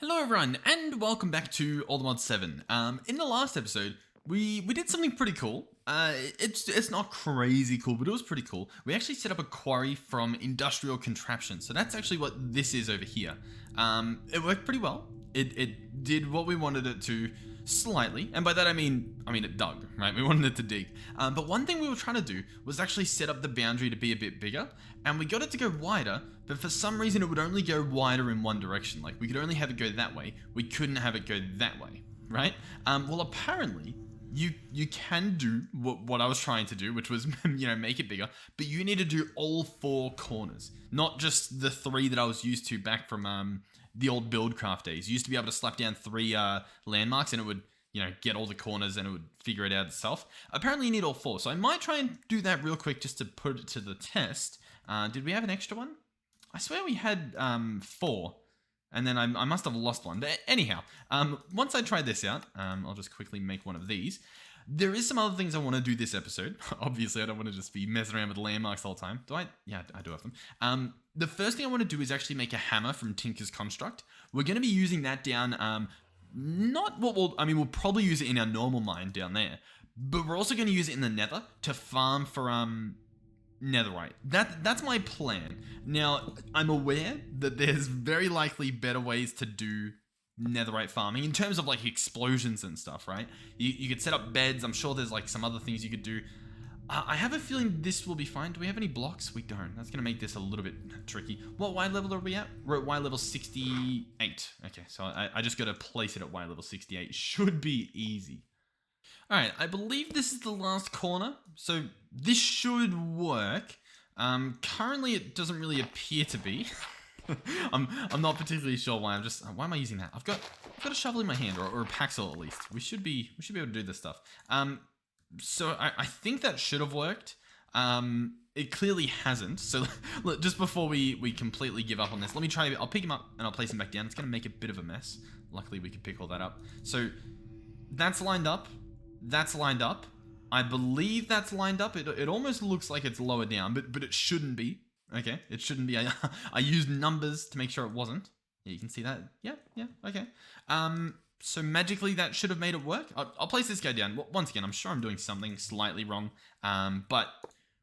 Hello everyone, and welcome back to Allthemod 7. In the last episode, we did something pretty cool. It's not crazy cool, but it was pretty cool. We actually set up a quarry from industrial contraption, so that's actually what this is over here. It worked pretty well. It did what we wanted it to slightly, and by that I mean it dug, right? We wanted it to dig. But one thing we were trying to do was actually set up the boundary to be a bit bigger, and we got it to go wider, but for some reason it would only go wider in one direction. Like, we could only have it go that way. We couldn't have it go that way, right? Well, apparently, you can do what I was trying to do, which was, make it bigger, but you need to do all four corners, not just the three that I was used to back from the old Buildcraft days. You used to be able to slap down three landmarks and it would, get all the corners and it would figure it out itself. Apparently you need all four, so I might try and do that real quick just to put it to the test. Did we have an extra one? I swear we had 4, and then I must have lost one. But anyhow, once I try this out, I'll just quickly make one of these. There is some other things I want to do this episode. Obviously, I don't want to just be messing around with landmarks the whole time. Do I? Yeah, I do have them. The first thing I want to do is actually make a hammer from Tinker's Construct. We're going to be using that down, we'll probably use it in our normal mine down there, but we're also going to use it in the Nether to farm for, Netherite. That's my plan. Now, I'm aware that there's very likely better ways to do Netherite farming in terms of like explosions and stuff, right? You could set up beds. I'm sure there's like some other things you could do. I have a feeling this will be fine. Do we have any blocks? We don't. That's going to make this a little bit tricky. What Y level are we at? We're at Y level 68. Okay, so I just got to place it at Y level 68. Should be easy. Alright, I believe this is the last corner, so this should work. Currently it doesn't really appear to be. I'm not particularly sure why. Why am I using that? I've got a shovel in my hand, or a paxel at least. We should be able to do this stuff. So I think that should have worked. It clearly hasn't. So look, just before we completely give up on this, let me try. I'll pick him up and I'll place him back down. It's going to make a bit of a mess. Luckily we could pick all that up. So that's lined up. That's lined up. I believe that's lined up. It almost looks like it's lower down, but it shouldn't be. Okay, it shouldn't be. I used numbers to make sure it wasn't. Yeah, you can see that. Yeah, okay. So magically that should have made it work. I'll place this guy down. Once again, I'm sure I'm doing something slightly wrong, but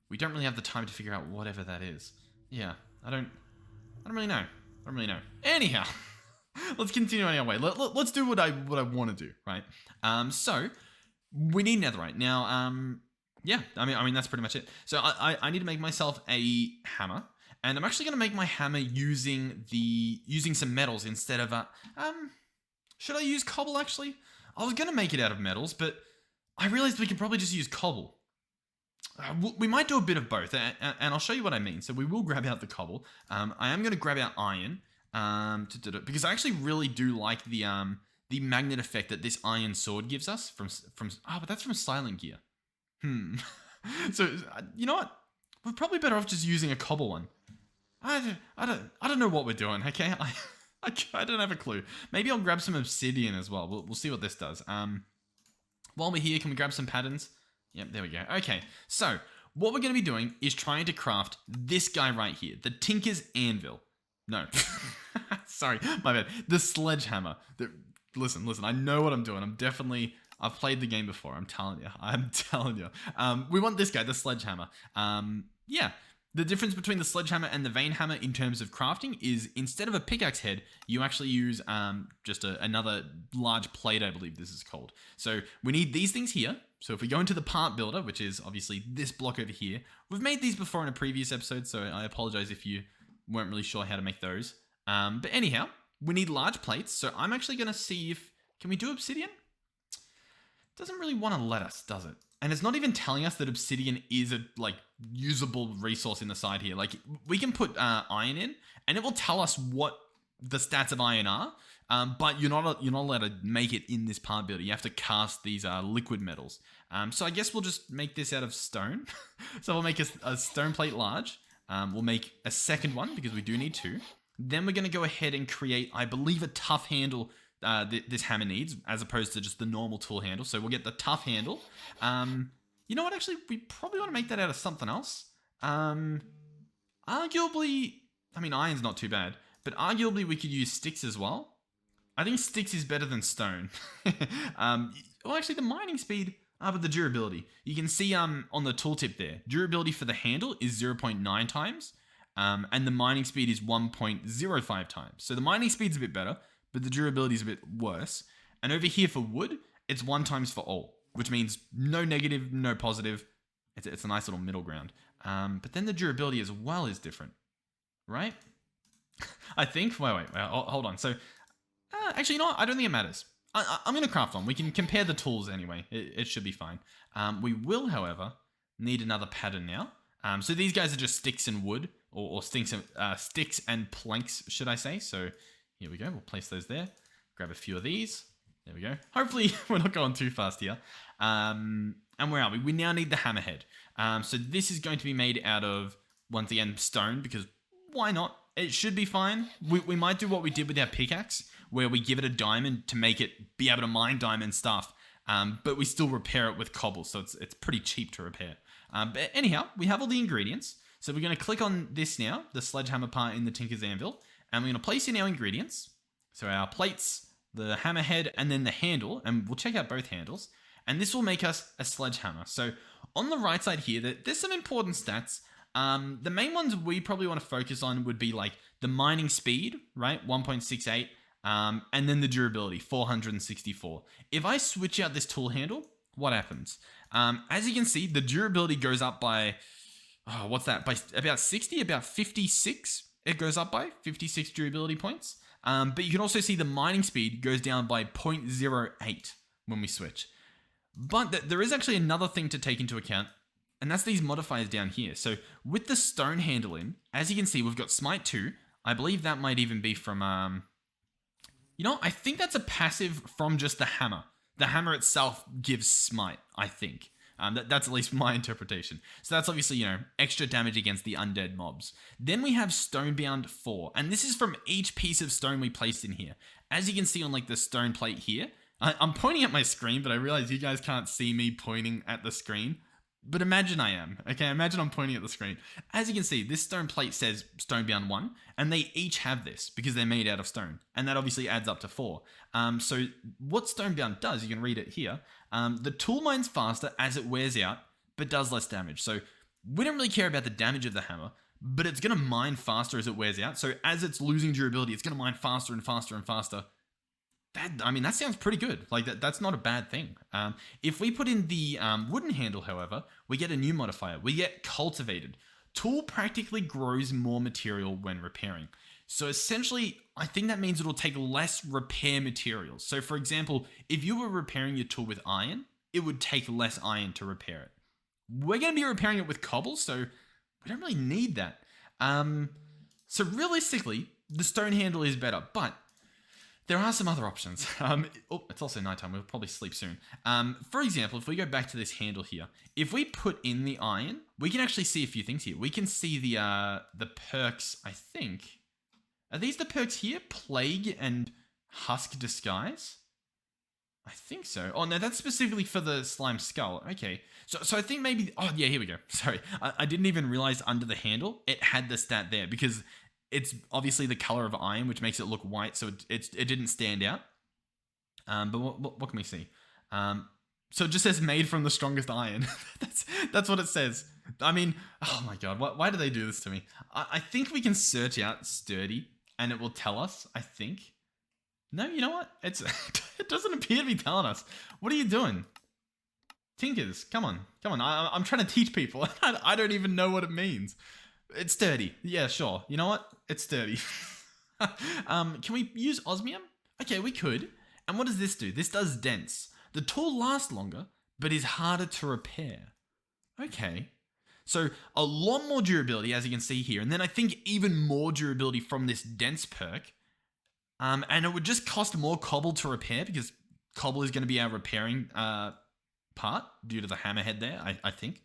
we don't really have the time to figure out whatever that is. Yeah, I don't really know. Anyhow, let's continue on our way. Let's do what I want to do, right? So we need netherite. Now, yeah, I mean that's pretty much it. So I need to make myself a hammer, and I'm actually going to make my hammer using some metals instead of should I use cobble actually? I was going to make it out of metals, but I realized we could probably just use cobble. We might do a bit of both, and I'll show you what I mean. So we will grab out the cobble. I am going to grab out iron, because I actually really do like the magnet effect that this iron sword gives us but that's from Silent Gear. So you know what? We're probably better off just using a cobble one. I don't know what we're doing. Okay, I don't have a clue. Maybe I'll grab some obsidian as well. We'll see what this does. While we're here, can we grab some patterns? Yep, there we go. Okay, so what we're going to be doing is trying to craft this guy right here, the Tinker's Anvil. No, sorry, my bad. The sledgehammer. Listen, I know what I'm doing. I've played the game before. I'm telling you. We want this guy, the sledgehammer. Yeah. The difference between the sledgehammer and the vein hammer in terms of crafting is instead of a pickaxe head, you actually use just another large plate, I believe this is called. So we need these things here. So if we go into the part builder, which is obviously this block over here, we've made these before in a previous episode, so I apologize if you weren't really sure how to make those. But anyhow, we need large plates, so I'm actually going to see if... Can we do obsidian? Doesn't really want to let us, does it? And it's not even telling us that obsidian is a usable resource in the side here. Like, we can put iron in, and it will tell us what the stats of iron are, but you're not allowed to make it in this part builder. You have to cast these liquid metals. So I guess we'll just make this out of stone. So we'll make a stone plate large. We'll make a second one because we do need 2. Then we're going to go ahead and create, I believe, a tough handle this hammer needs, as opposed to just the normal tool handle. So we'll get the tough handle. You know what? Actually, we probably want to make that out of something else. Arguably, I mean, iron's not too bad, but arguably we could use sticks as well. I think sticks is better than stone. Well, actually, the mining speed, but the durability. You can see on the tooltip there, durability for the handle is 0.9 times, and the mining speed is 1.05 times. So the mining speed's a bit better, but the durability is a bit worse. And over here for wood, it's 1 times for all, which means no negative, no positive. It's a nice little middle ground. But then the durability as well is different, right? I think. Wait. Hold on. So, actually, you know what? I don't think it matters. I'm going to craft one. We can compare the tools anyway. It should be fine. We will, however, need another pattern now. So these guys are just sticks and wood, or sticks and planks, should I say. So here we go. We'll place those there. Grab a few of these. There we go. Hopefully, we're not going too fast here. And where are we? We now need the hammerhead. So this is going to be made out of, once again, stone, because why not? It should be fine. We might do what we did with our pickaxe, where we give it a diamond to make it be able to mine diamond stuff, but we still repair it with cobble, so it's pretty cheap to repair. But anyhow, we have all the ingredients, so we're going to click on this now, the sledgehammer part in the Tinker's Anvil, and we're going to place in our ingredients, so our plates, the hammerhead, and then the handle, and we'll check out both handles, and this will make us a sledgehammer. So on the right side here, there's some important stats. The main ones we probably want to focus on would be like the mining speed, right? 1.68. And then the durability, 464. If I switch out this tool handle, what happens? As you can see, the durability goes up by, what's that? By about 60, about 56. It goes up by 56 durability points. But you can also see the mining speed goes down by 0.08 when we switch. But there is actually another thing to take into account, and that's these modifiers down here. So with the stone handle in, as you can see, we've got Smite 2. I believe that might even be from, I think that's a passive from just the hammer. The hammer itself gives Smite, I think. That's at least my interpretation. So that's obviously, extra damage against the undead mobs. Then we have Stonebound 4, and this is from each piece of stone we placed in here. As you can see on like the stone plate here, I'm pointing at my screen, but I realize you guys can't see me pointing at the screen. But imagine I am, okay? Imagine I'm pointing at the screen. As you can see, this stone plate says Stonebound 1, and they each have this because they're made out of stone. And that obviously adds up to 4. So what Stonebound does, you can read it here, the tool mines faster as it wears out, but does less damage. So we don't really care about the damage of the hammer, but it's going to mine faster as it wears out. So as it's losing durability, it's going to mine faster and faster and faster. That sounds pretty good. Like that's not a bad thing. If we put in the wooden handle, however, we get a new modifier. We get cultivated. Tool practically grows more material when repairing. So essentially, I think that means it'll take less repair materials. So for example, if you were repairing your tool with iron, it would take less iron to repair it. We're going to be repairing it with cobble, so we don't really need that. So realistically, the stone handle is better, but there are some other options. It's also nighttime. We'll probably sleep soon. For example, if we go back to this handle here, if we put in the iron, we can actually see a few things here. We can see the perks, I think. Are these the perks here? Plague and Husk Disguise? I think so. Oh, no, that's specifically for the slime skull. Okay. So I think maybe... Oh, yeah, here we go. Sorry. I didn't even realize under the handle, it had the stat there because it's obviously the color of iron, which makes it look white, so it didn't stand out. But what can we see? So it just says made from the strongest iron. That's what it says. I mean, oh my god, why do they do this to me? I think we can search out sturdy, and it will tell us, I think. No, you know what? It doesn't appear to be telling us. What are you doing? Tinkers, come on. I'm trying to teach people. I don't even know what it means. It's sturdy. Yeah, sure. You know what? It's sturdy. Can we use osmium? Okay, we could. And what does this do? This does dense. The tool lasts longer, but is harder to repair. Okay. So a lot more durability, as you can see here. And then I think even more durability from this dense perk. And it would just cost more cobble to repair because cobble is going to be our repairing part due to the hammerhead there, I think.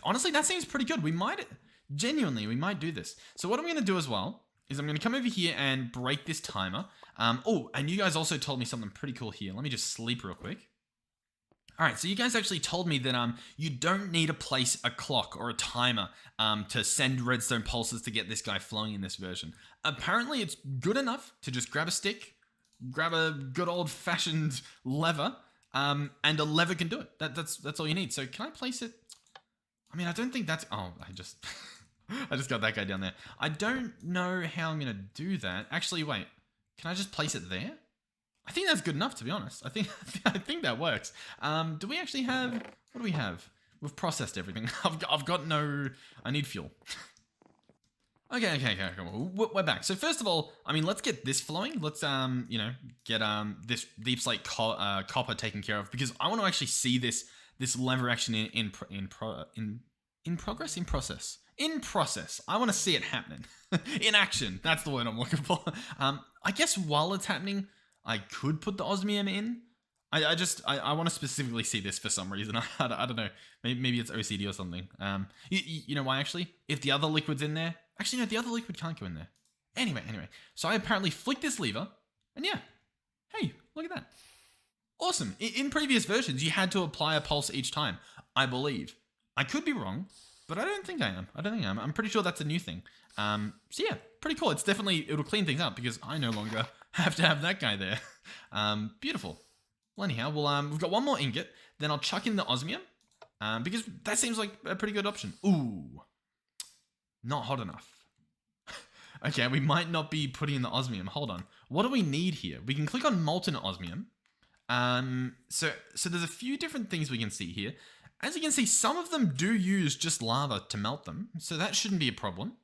Honestly, that seems pretty good. We might do this. So what I'm going to do as well is I'm going to come over here and break this timer. And you guys also told me something pretty cool here. Let me just sleep real quick. All right, so you guys actually told me that you don't need to place a clock or a timer to send redstone pulses to get this guy flowing in this version. Apparently, it's good enough to just grab a stick, grab a good old-fashioned lever, and a lever can do it. That's all you need. So can I place it? I mean, I don't think that's... Oh, I just... I just got that guy down there. I don't know how I'm going to do that. Actually, wait. Can I just place it there? I think that's good enough, to be honest. I think that works. Do we actually have... What do we have? We've processed everything. I've got no... I need fuel. Okay, we're back. So first of all, I mean, let's get this flowing. Let's, get this deep slate copper taken care of, because I want to actually see this lever action in process. I want to see it happening. In action. That's the word I'm looking for. I guess while it's happening, I could put the osmium in. I want to specifically see this for some reason. I don't know. Maybe it's OCD or something. You know why, actually? If the other liquid's in there... Actually, no, the other liquid can't go in there. Anyway. So I apparently flick this lever, and yeah. Hey, look at that. Awesome. In previous versions, you had to apply a pulse each time, I believe. I could be wrong, but I don't think I am. I'm pretty sure that's a new thing. So yeah, pretty cool. It'll clean things up, because I no longer have to have that guy there. Beautiful. Well, anyhow, we've got one more ingot. Then I'll chuck in the osmium, because that seems like a pretty good option. Ooh. Not hot enough. Okay, we might not be putting in the osmium. Hold on. What do we need here? We can click on molten osmium. So there's a few different things we can see here. As you can see, some of them do use just lava to melt them, so that shouldn't be a problem.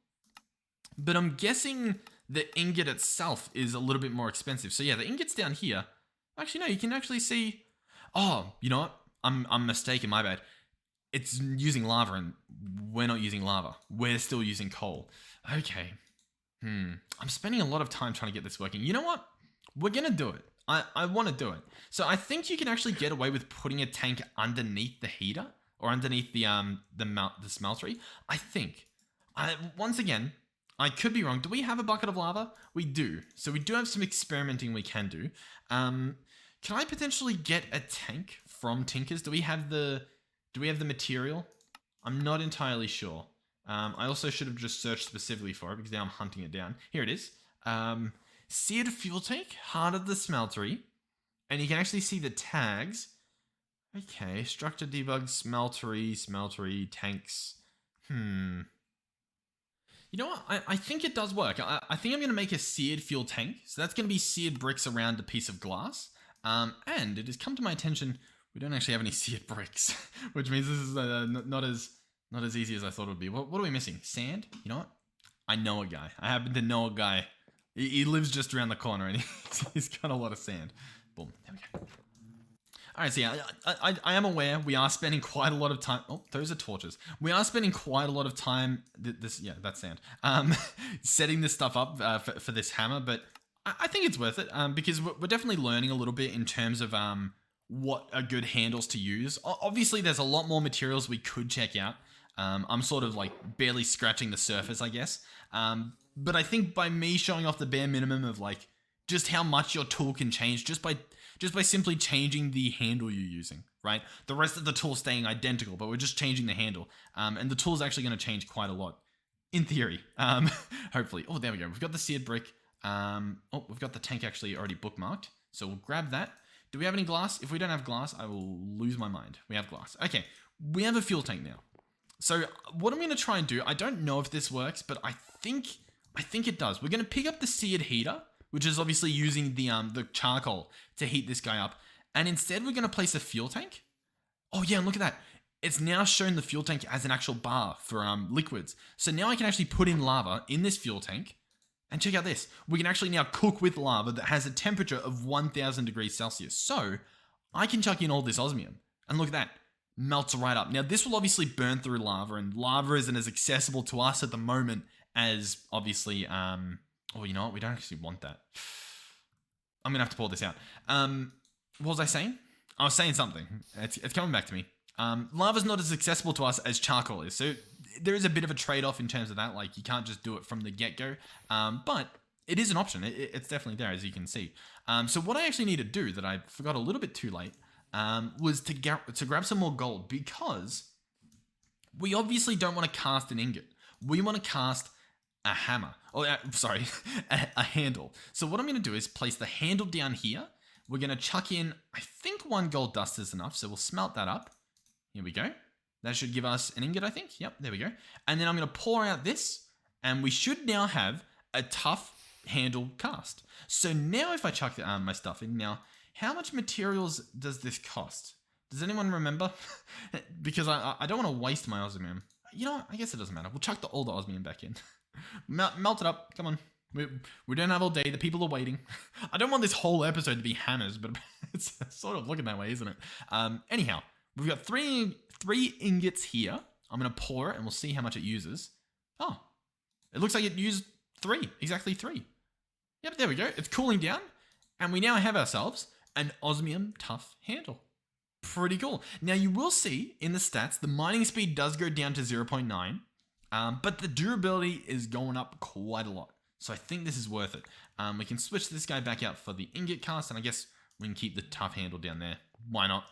But I'm guessing the ingot itself is a little bit more expensive. So yeah, the ingot's down here. Actually, no, you can actually see... Oh, you know what? I'm mistaken, my bad. It's using lava, and we're not using lava. We're still using coal. Okay. I'm spending a lot of time trying to get this working. You know what? We're going to do it. I want to do it. So I think you can actually get away with putting a tank underneath the heater, or underneath the smeltery. I think. Once again, I could be wrong. Do we have a bucket of lava? We do. So we do have some experimenting we can do. Can I potentially get a tank from Tinkers? Do we have the material? I'm not entirely sure. I also should have just searched specifically for it, because now I'm hunting it down. Here it is. Seared fuel tank, heart of the smeltery. And you can actually see the tags. Okay, structure debug, smeltery, tanks. You know what? I think it does work. I think I'm going to make a seared fuel tank. So that's going to be seared bricks around a piece of glass. And it has come to my attention... We don't actually have any seared bricks, which means this is not as easy as I thought it would be. What are we missing? Sand? You know what? I know a guy. I happen to know a guy. He lives just around the corner, and he's got a lot of sand. Boom. There we go. All right, so yeah, I am aware we are spending quite a lot of time... Oh, those are torches. We are spending quite a lot of time... that's sand. Setting this stuff up for this hammer, but I think it's worth it, because we're definitely learning a little bit in terms of... what are good handles to use. Obviously, there's a lot more materials we could check out. I'm sort of like barely scratching the surface, I guess. But I think by me showing off the bare minimum of like just how much your tool can change just by simply changing the handle you're using, right? The rest of the tool staying identical, but we're just changing the handle. And the tool's actually going to change quite a lot, in theory. Hopefully. Oh, there we go. We've got the seared brick. We've got the tank actually already bookmarked. So we'll grab that. Do we have any glass? If we don't have glass, I will lose my mind. We have glass. Okay, we have a fuel tank now. So what I'm going to try and do, I don't know if this works, but I think it does. We're going to pick up the seared heater, which is obviously using the charcoal to heat this guy up. And instead, we're going to place a fuel tank. Oh yeah, and look at that. It's now shown the fuel tank as an actual bar for liquids. So now I can actually put in lava in this fuel tank. And check out this. We can actually now cook with lava that has a temperature of 1000 degrees Celsius. So I can chuck in all this osmium. And look at that. Melts right up. Now this will obviously burn through lava, and lava isn't as accessible to us at the moment as obviously, oh, you know what? We don't actually want that. I'm going to have to pour this out. What was I saying? I was saying something. It's coming back to me. Lava's not as accessible to us as charcoal is. So there is a bit of a trade-off in terms of that. Like, you can't just do it from the get-go. But it is an option. It's definitely there, as you can see. So what I actually need to do, that I forgot a little bit too late, was to grab some more gold, because we obviously don't want to cast an ingot. We want to cast a hammer. Oh, sorry, a handle. So what I'm going to do is place the handle down here. We're going to chuck in, I think 1 gold dust is enough. So we'll smelt that up. Here we go. That should give us an ingot, I think. Yep, there we go. And then I'm going to pour out this. And we should now have a tough handle cast. So now if I chuck my stuff in, now how much materials does this cost? Does anyone remember? Because I don't want to waste my osmium. You know what? I guess it doesn't matter. We'll chuck all the osmium back in. Melt it up. Come on. We don't have all day. The people are waiting. I don't want this whole episode to be hammers, but it's sort of looking that way, isn't it? Anyhow, we've got three ingots here. I'm going to pour it and we'll see how much it uses. Oh, it looks like it used 3. Exactly 3. Yep, there we go. It's cooling down. And we now have ourselves an osmium tough handle. Pretty cool. Now you will see in the stats, the mining speed does go down to 0.9. But the durability is going up quite a lot. So I think this is worth it. We can switch this guy back out for the ingot cast, and I guess we can keep the tough handle down there. Why not?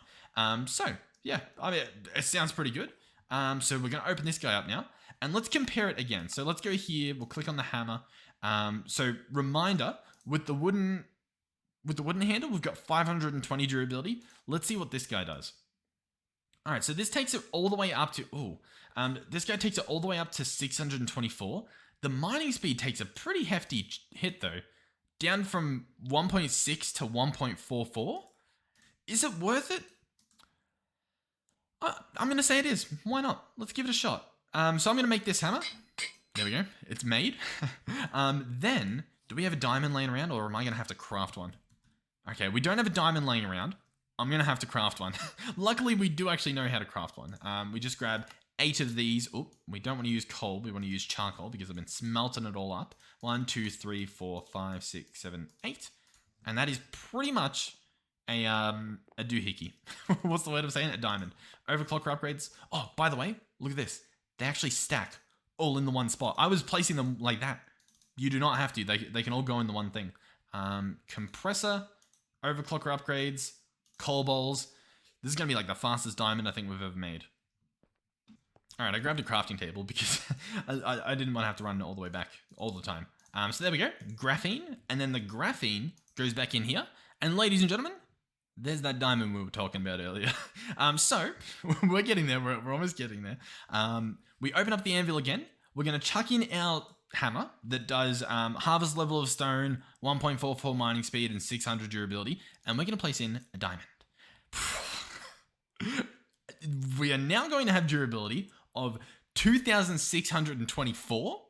So, yeah, I mean, it sounds pretty good. So we're going to open this guy up now, and let's compare it again. So let's go here. We'll click on the hammer. So reminder, with the wooden handle, we've got 520 durability. Let's see what this guy does. All right, so this takes it all the way up to, this guy takes it all the way up to 624. The mining speed takes a pretty hefty hit though, down from 1.6 to 1.44. Is it worth it? I'm going to say it is. Why not? Let's give it a shot. So I'm going to make this hammer. There we go. It's made. Then, do we have a diamond laying around, or am I going to have to craft one? Okay, we don't have a diamond laying around. I'm going to have to craft one. Luckily, we do actually know how to craft one. We just grab 8 of these. Oh, we don't want to use coal. We want to use charcoal because I've been smelting it all up. 1, 2, 3, 4, 5, 6, 7, 8. And that is pretty much a doohickey. What's the word I'm saying? A diamond. Overclocker upgrades. Oh, by the way, look at this. They actually stack all in the one spot. I was placing them like that. You do not have to. They can all go in the one thing. Compressor, overclocker upgrades, coal bowls. This is going to be like the fastest diamond I think we've ever made. All right, I grabbed a crafting table because I didn't want to have to run all the way back all the time. So there we go. Graphene. And then the graphene goes back in here. And ladies and gentlemen, there's that diamond we were talking about earlier. So we're getting there. We're almost getting there. We open up the anvil again. We're going to chuck in our hammer that does harvest level of stone, 1.44 mining speed, and 600 durability. And we're going to place in a diamond. We are now going to have durability of 2,624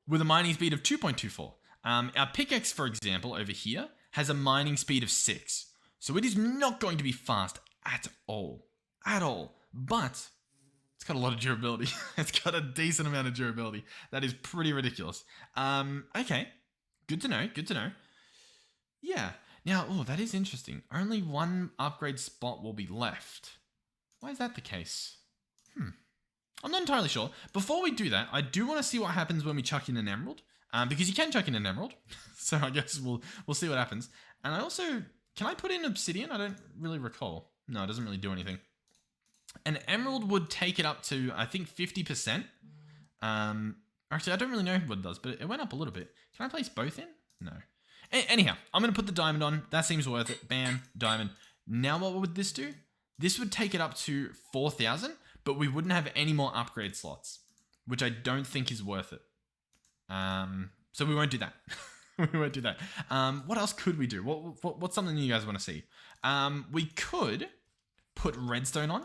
with a mining speed of 2.24. Our pickaxe, for example, over here, has a mining speed of 6. So it is not going to be fast at all. At all. But it's got a lot of durability. It's got a decent amount of durability. That is pretty ridiculous. Okay. Good to know. Good to know. Yeah. Now, oh, that is interesting. Only one upgrade spot will be left. Why is that the case? I'm not entirely sure. Before we do that, I do want to see what happens when we chuck in an emerald. Because you can chuck in an emerald. So I guess we'll see what happens. And I also... Can I put in obsidian? I don't really recall. No, it doesn't really do anything. An emerald would take it up to, I think, 50%. Actually, I don't really know what it does, but it went up a little bit. Can I place both in? No. Anyhow, I'm going to put the diamond on. That seems worth it. Bam, diamond. Now what would this do? This would take it up to 4,000, but we wouldn't have any more upgrade slots, which I don't think is worth it. So we won't do that. We won't do that. What else could we do? What's something you guys want to see? We could put redstone on.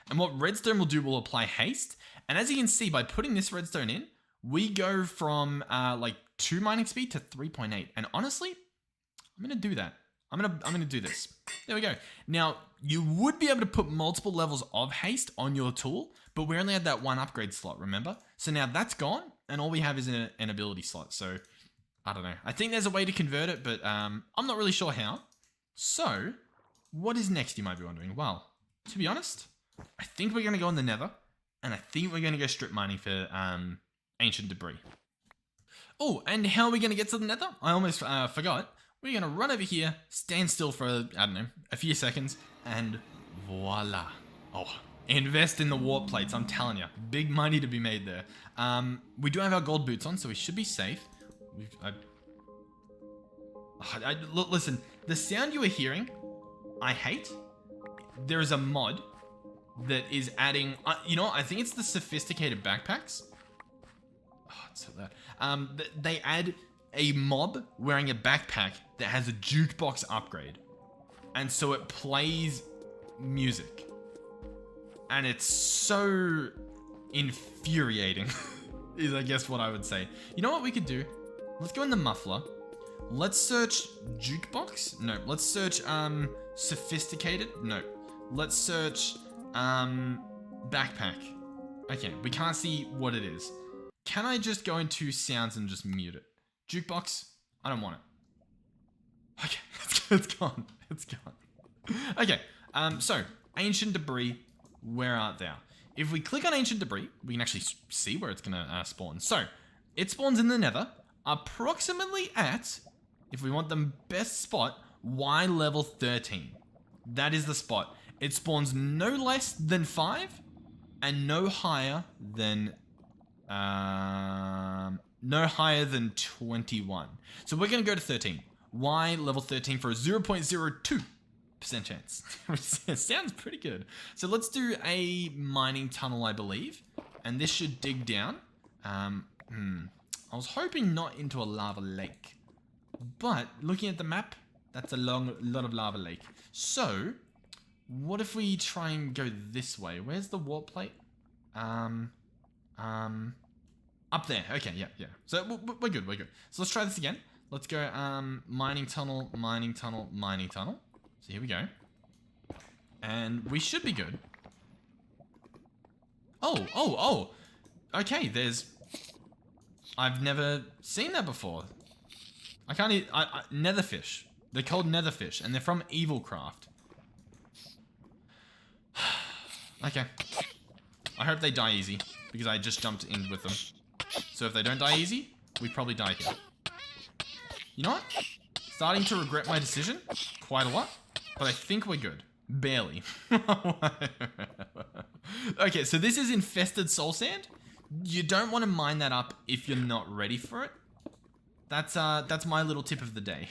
And what redstone will do will apply haste. And as you can see, by putting this redstone in, we go from like 2 mining speed to 3.8. And honestly, I'm going to do that. I'm going to do this. There we go. Now, you would be able to put multiple levels of haste on your tool, but we only had that one upgrade slot, remember? So now that's gone, and all we have is an ability slot. So, I don't know. I think there's a way to convert it, but I'm not really sure how. So, what is next, you might be wondering? Well, to be honest, I think we're going to go in the Nether, and I think we're going to go strip mining for ancient debris. Oh, and how are we going to get to the Nether? I almost forgot. We're going to run over here, stand still for, I don't know, a few seconds, and voila. Oh, Invest in the warp plates, I'm telling you. Big money to be made there. We do have our gold boots on, so we should be safe. Look, listen, the sound you are hearing, I hate. There is a mod that is adding, you know what, I think it's the sophisticated backpacks. Oh, it's so loud. They add a mob wearing a backpack that has a jukebox upgrade. And so it plays music. And it's so infuriating, is I guess what I would say. You know what we could do? Let's go in the muffler. Let's search jukebox. No, let's search sophisticated. No, let's search backpack. Okay, we can't see what it is. Can I just go into sounds and just mute it? Jukebox, I don't want it. Okay, it's gone. It's gone. Okay, so ancient debris. Where art thou? If we click on ancient debris, we can actually see where it's gonna spawn. So, it spawns in the Nether, approximately at, if we want the best spot, Y level 13. That is the spot. It spawns no less than 5, and no higher than 21. So we're gonna go to 13. Y level 13 for a 0.02% chance. It sounds pretty good. So let's do a mining tunnel, I believe. And this should dig down. I was hoping not into a lava lake. But looking at the map, that's a lot of lava lake. So, what if we try and go this way? Where's the warp plate? Up there. Okay, yeah. So we're good. So let's try this again. Let's go mining tunnel, mining tunnel, mining tunnel. So here we go. And we should be good. Oh. Okay, I've never seen that before. I can't eat, netherfish. They're called netherfish, and they're from Evilcraft. Okay. I hope they die easy, because I just jumped in with them. So if they don't die easy, we probably die here. You know what? Starting to regret my decision quite a lot. But I think we're good. Barely. Okay, so this is infested soul sand. You don't want to mine that up if you're not ready for it. That's my little tip of the day.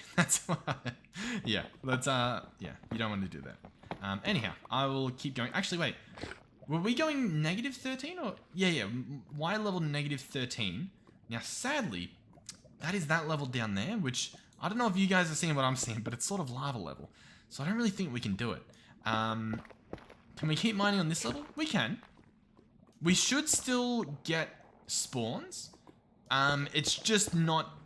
Yeah, you don't want to do that. Anyhow, I will keep going. Actually, wait. Were we going negative 13 or? Yeah. Y level negative 13. Now, sadly, that is that level down there, which I don't know if you guys are seeing what I'm seeing, but it's sort of lava level. So I don't really think we can do it. Can we keep mining on this level? We can. We should still get spawns. It's just not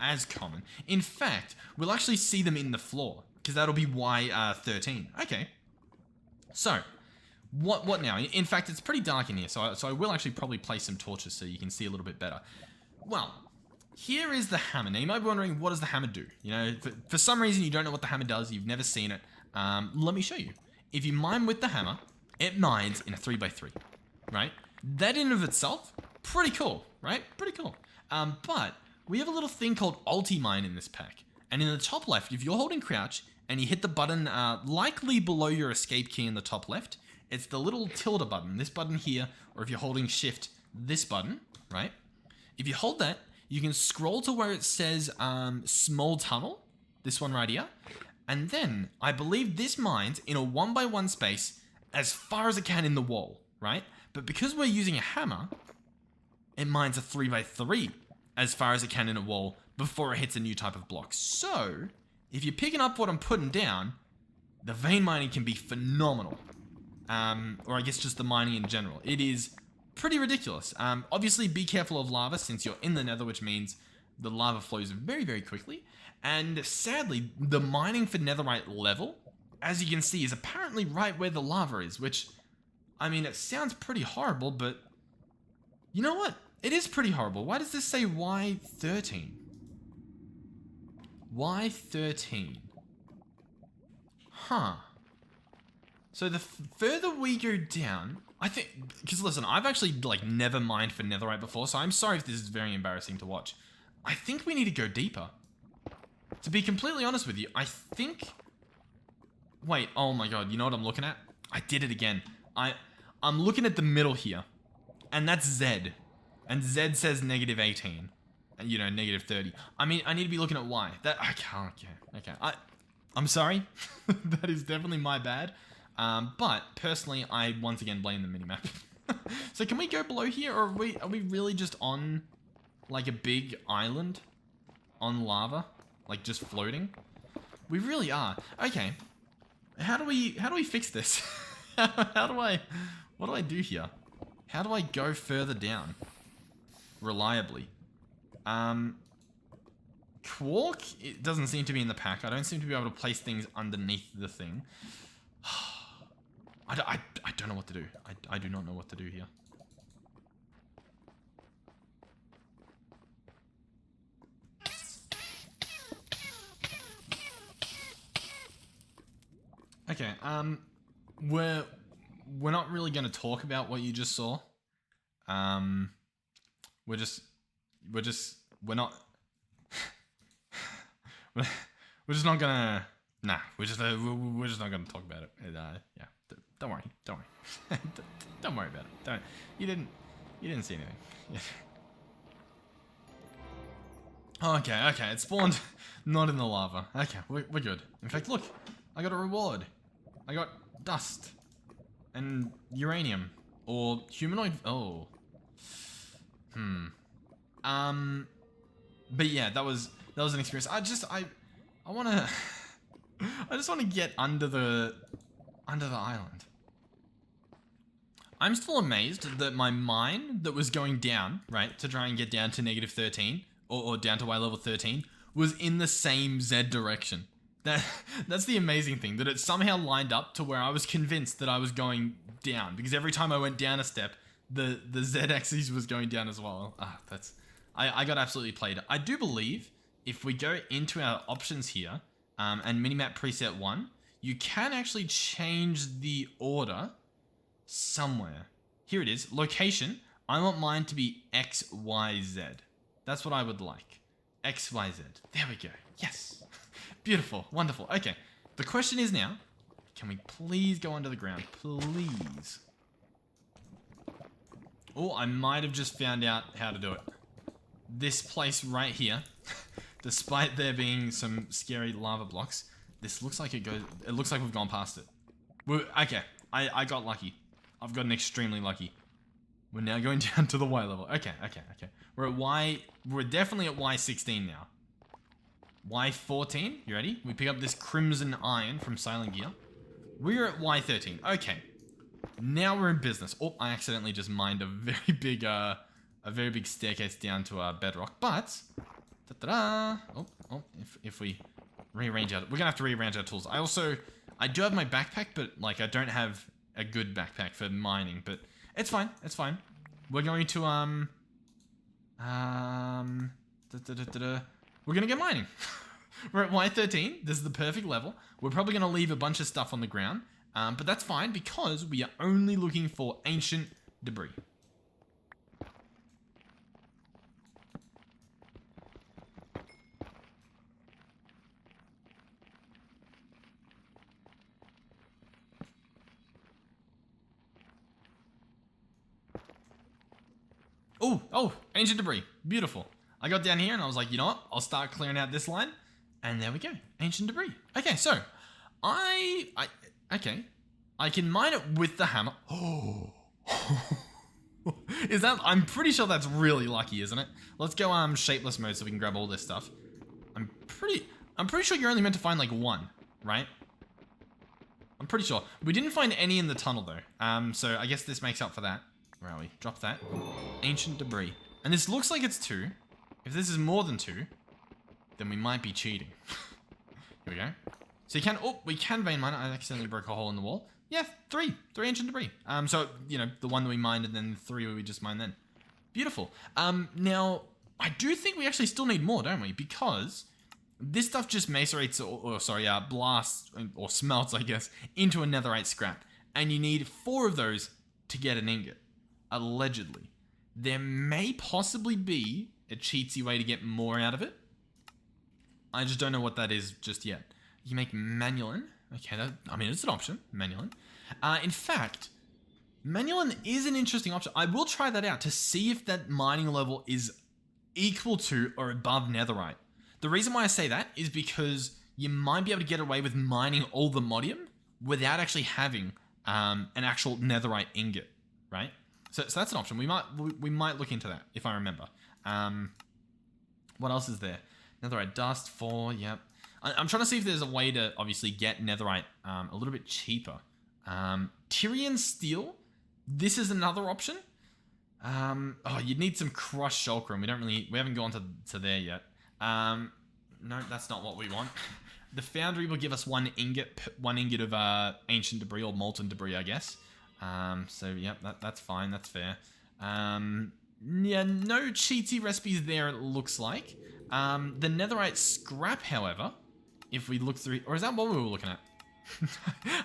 as common. In fact, we'll actually see them in the floor, because that'll be Y13. Okay. So, what now? In fact, it's pretty dark in here, so I will actually probably place some torches so you can see a little bit better. Well, here is the hammer. Now, you might be wondering, what does the hammer do? You know, for some reason, you don't know what the hammer does. You've never seen it. Let me show you. If you mine with the hammer, it mines in a 3x3, right? That in of itself, pretty cool, right? Pretty cool. But we have a little thing called Ultimine in this pack. And in the top left, if you're holding crouch and you hit the button likely below your escape key in the top left, it's the little tilde button, this button here, or if you're holding shift, this button, right? If you hold that, you can scroll to where it says small tunnel, this one right here. And then I believe this mines in a 1x1 space as far as it can in the wall, right? But because we're using a hammer, it mines a 3x3 as far as it can in a wall before it hits a new type of block. So, if you're picking up what I'm putting down, the vein mining can be phenomenal. Or I guess just the mining in general. It is pretty ridiculous. Obviously, be careful of lava since you're in the nether, which means the lava flows very, very quickly. And sadly, the mining for netherite level, as you can see, is apparently right where the lava is, which, I mean, it sounds pretty horrible, but you know what? It is pretty horrible. Why does this say Y13? Y13. Huh. So the further we go down, I think, because listen, I've actually never mined for netherite before, so I'm sorry if this is very embarrassing to watch. I think we need to go deeper. To be completely honest with you, I think... Wait, oh my god, you know what I'm looking at? I did it again. I'm looking at the middle here, and that's Z. And Z says -18. And, you know, -30. I mean, I need to be looking at Y. That, okay. I'm sorry. That is definitely my bad. But personally, I once again blame the minimap. So can we go below here, or are we really just on like a big island on lava, like just floating? We really are. Okay. How do we fix this? What do I do here? How do I go further down reliably? Quark, it doesn't seem to be in the pack. I don't seem to be able to place things underneath the thing. I don't know what to do. I do not know what to do here. Okay, we're not really going to talk about what you just saw. We're not we're just not gonna. Nah, we're just not gonna talk about it. Yeah, don't worry, don't worry about it. You didn't see anything. Okay, it spawned not in the lava. Okay, we're good. In fact, look, I got a reward. I got dust and uranium or humanoid. Oh, but yeah, that was an experience. I just wanna I just want to get under the island. I'm still amazed that my mine that was going down, right, to try and get down to -13 or down to Y level 13 was in the same Z direction. That's the amazing thing, that it somehow lined up to where I was convinced that I was going down, because every time I went down a step, the Z axis was going down as well. I got absolutely played. I do believe if we go into our options here, and minimap preset 1, you can actually change the order somewhere. Here it is, location. I want mine to be XYZ. That's what I would like. XYZ. There we go. Yes. Beautiful. Wonderful. Okay. The question is now, can we please go under the ground? Please. Oh, I might have just found out how to do it. This place right here, despite there being some scary lava blocks, this looks like it looks like we've gone past it. Okay, I got lucky. I've gotten extremely lucky. We're now going down to the Y level. Okay. We're definitely at Y16 now. Y14, you ready? We pick up this crimson iron from Silent Gear. We're at Y13. Okay. Now we're in business. Oh, I accidentally just mined a very big staircase down to our bedrock, but if we rearrange we're gonna have to rearrange our tools. I do have my backpack, but like I don't have a good backpack for mining, but it's fine. We're going to we're gonna get mining. We're at Y13. This is the perfect level. We're probably gonna leave a bunch of stuff on the ground, but that's fine because we are only looking for ancient debris. Oh, ancient debris. Beautiful. I got down here and I was like, you know what? I'll start clearing out this line. And there we go. Ancient debris. Okay, so I can mine it with the hammer. Oh. I'm pretty sure that's really lucky, isn't it? Let's go shapeless mode so we can grab all this stuff. I'm pretty sure you're only meant to find like one, right? I'm pretty sure. We didn't find any in the tunnel though. So I guess this makes up for that. Where are we? Drop that. Ancient debris. And this looks like it's 2. If this is more than 2, then we might be cheating. Here we go. So we can vein mine. I accidentally broke a hole in the wall. Yeah, 3 ancient debris. So, you know, the one that we mined and then 3 we just mined then. Beautiful. Now, I do think we actually still need more, don't we? Because this stuff just macerates, blasts, or smelts, I guess, into a netherite scrap. And you need 4 of those to get an ingot. Allegedly. There may possibly be a cheatsy way to get more out of it. I just don't know what that is just yet. You can make manulin. Okay, it's an option. Manulin. In fact, Manual is an interesting option. I will try that out to see if that mining level is equal to or above netherite. The reason why I say that is because you might be able to get away with mining Allthemodium without actually having an actual netherite ingot, right? So that's an option. We might look into that if I remember. What else is there? Netherite dust 4. Yep. I'm trying to see if there's a way to obviously get netherite a little bit cheaper. Tyrian steel. This is another option. Oh, you'd need some crushed shulker, and we haven't gone to there yet. No, that's not what we want. The foundry will give us one ingot of ancient debris or molten debris, I guess. So yeah, that's fine, that's fair. Yeah, no cheatsy recipes there, it looks like. The netherite scrap, however, if we look through, or is that what we were looking at?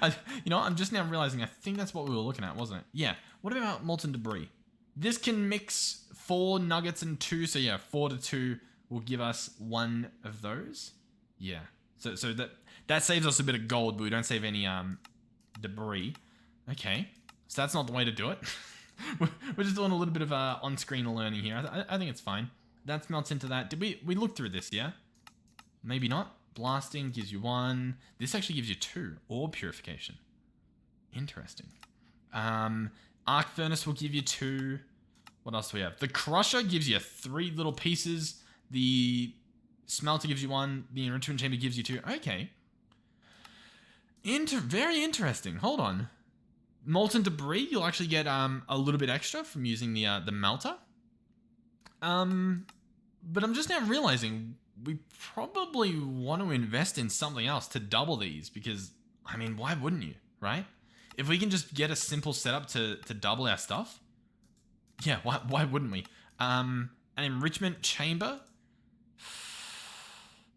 I'm just now realizing I think that's what we were looking at, wasn't it? Yeah. What about molten debris? This can mix 4 nuggets and 2, so yeah, 4 to 2 will give us 1 of those. Yeah. So that saves us a bit of gold, but we don't save any debris. Okay. So that's not the way to do it. We're just doing a little bit of on-screen learning here. I think it's fine. That melts into that. Did we look through this, yeah? Maybe not. Blasting gives you 1. This actually gives you 2. Ore purification. Interesting. Arc furnace will give you 2. What else do we have? The crusher gives you 3 little pieces. The smelter gives you 1. The enrichment chamber gives you 2. Okay. Very interesting. Hold on. Molten debris, you'll actually get a little bit extra from using the melter. But I'm just now realizing we probably want to invest in something else to double these because, I mean, why wouldn't you, right? If we can just get a simple setup to double our stuff, yeah, why wouldn't we? An enrichment chamber,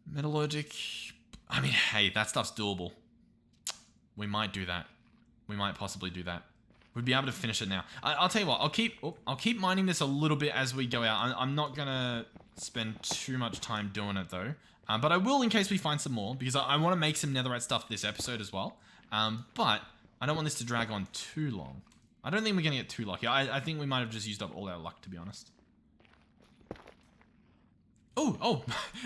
metallurgic. I mean, hey, that stuff's doable. We might do that. We might possibly do that. We'd be able to finish it now. I'll tell you what. I'll keep mining this a little bit as we go out. I'm not gonna spend too much time doing it though. But I will in case we find some more because I want to make some netherite stuff this episode as well. But I don't want this to drag on too long. I don't think we're gonna get too lucky. I think we might have just used up all our luck, to be honest. Oh,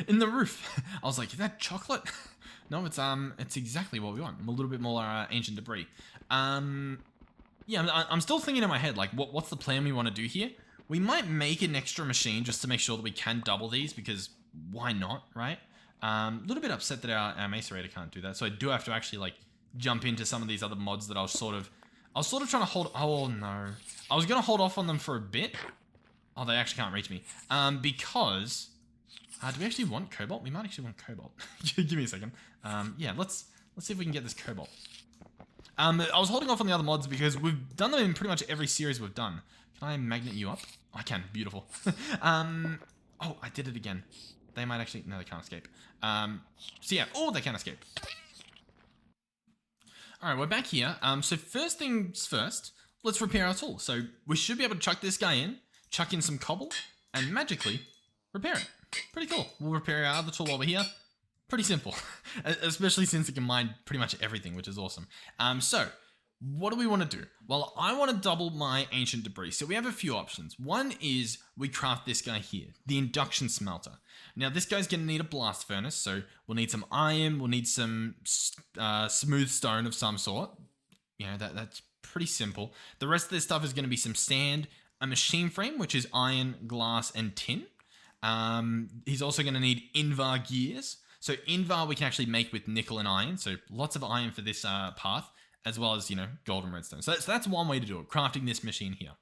in the roof. I was like, is that chocolate? No, it's exactly what we want. A little bit more ancient debris. Yeah, I'm still thinking in my head, like, what's the plan we want to do here? We might make an extra machine just to make sure that we can double these, because why not, right? A little bit upset that our macerator can't do that, so I do have to actually, like, jump into some of these other mods that I was sort of trying to hold. Oh, no. I was going to hold off on them for a bit. Oh, they actually can't reach me. Because... do we actually want cobalt? We might actually want cobalt. Give me a second. Yeah, let's see if we can get this cobalt. I was holding off on the other mods because we've done them in pretty much every series we've done. Can I magnet you up? I can. Beautiful. Oh, I did it again. They might actually... No, they can't escape. So yeah. Oh, they can escape. All right, we're back here. So first things first, let's repair our tool. So we should be able to chuck this guy in, chuck in some cobble, and magically repair it. Pretty cool. We'll repair our other tool over here. Pretty simple, especially since it can mine pretty much everything, which is awesome. So what do we want to do? Well, I want to double my ancient debris. So we have a few options. One is we craft this guy here, the induction smelter. Now this guy's going to need a blast furnace. So we'll need some iron. We'll need some smooth stone of some sort. You know, that's pretty simple. The rest of this stuff is going to be some sand, a machine frame, which is iron, glass, and tin. He's also going to need Invar gears. So Invar we can actually make with nickel and iron. So lots of iron for this path, as well as, you know, gold and redstone. So that's one way to do it, crafting this machine here.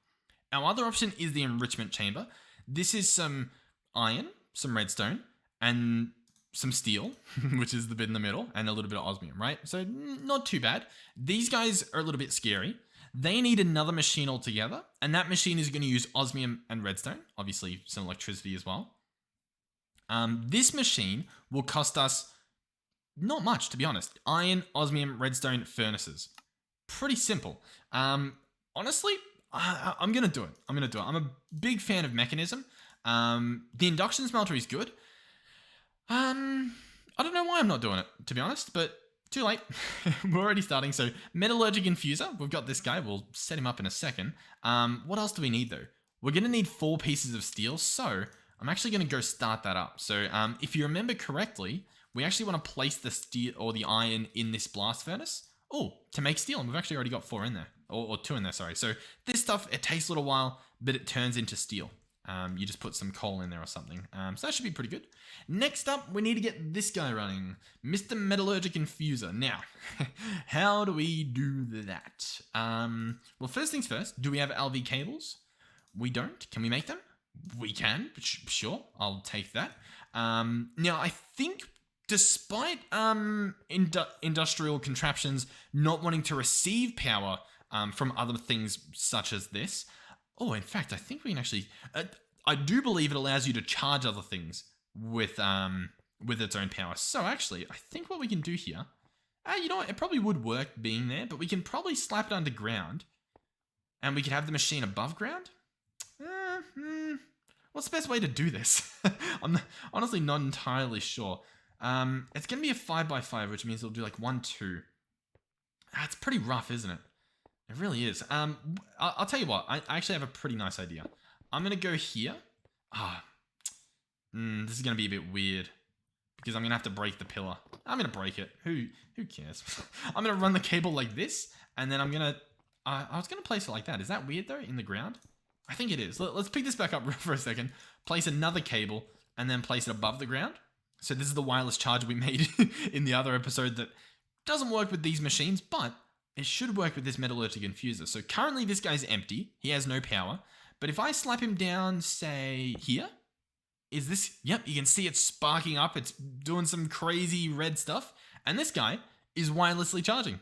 Our other option is the enrichment chamber. This is some iron, some redstone, and some steel, which is the bit in the middle, and a little bit of osmium, right? So not too bad. These guys are a little bit scary. They need another machine altogether, and that machine is going to use osmium and redstone, obviously some electricity as well. This machine will cost us not much, to be honest. Iron, osmium, redstone, furnaces. Pretty simple. Honestly, I'm going to do it. I'm a big fan of mechanism. The induction smelter is good. I don't know why I'm not doing it, to be honest, but too late. We're already starting. So metallurgic infuser, we've got this guy. We'll set him up in a second. What else do we need though? We're going to need 4 pieces of steel. So I'm actually going to go start that up. So if you remember correctly, we actually want to place the steel or the iron in this blast furnace. Oh, to make steel. And we've actually already got 4 in there. Or 2 in there, sorry. So this stuff, it takes a little while, but it turns into steel. You just put some coal in there or something. So that should be pretty good. Next up, we need to get this guy running. Mr. Metallurgic Infuser. Now, how do we do that? Well, first things first, do we have LV cables? We don't. Can we make them? We can. Sure, I'll take that. Now, I think despite industrial contraptions not wanting to receive power from other things such as this, oh, in fact, I think we can actually... I do believe it allows you to charge other things with its own power. So actually, I think what we can do here... you know what? It probably would work being there, but we can probably slap it underground. And we could have the machine above ground? What's the best way to do this? I'm honestly not entirely sure. It's going to be a 5x5, which means it'll do like 1, 2. It's pretty rough, isn't it? It really is. I'll tell you what. I actually have a pretty nice idea. I'm going to go here. This is going to be a bit weird because I'm going to have to break the pillar. I'm going to break it. Who cares? I'm going to run the cable like this, and then I'm going to... I was going to place it like that. Is that weird, though, in the ground? I think it is. Let's pick this back up for a second. Place another cable, and then place it above the ground. So this is the wireless charger we made in the other episode that doesn't work with these machines, but it should work with this metallurgic infuser. So currently this guy's empty. He has no power. But if I slap him down, say, here, is this... Yep, you can see it sparking up. It's doing some crazy red stuff. And this guy is wirelessly charging.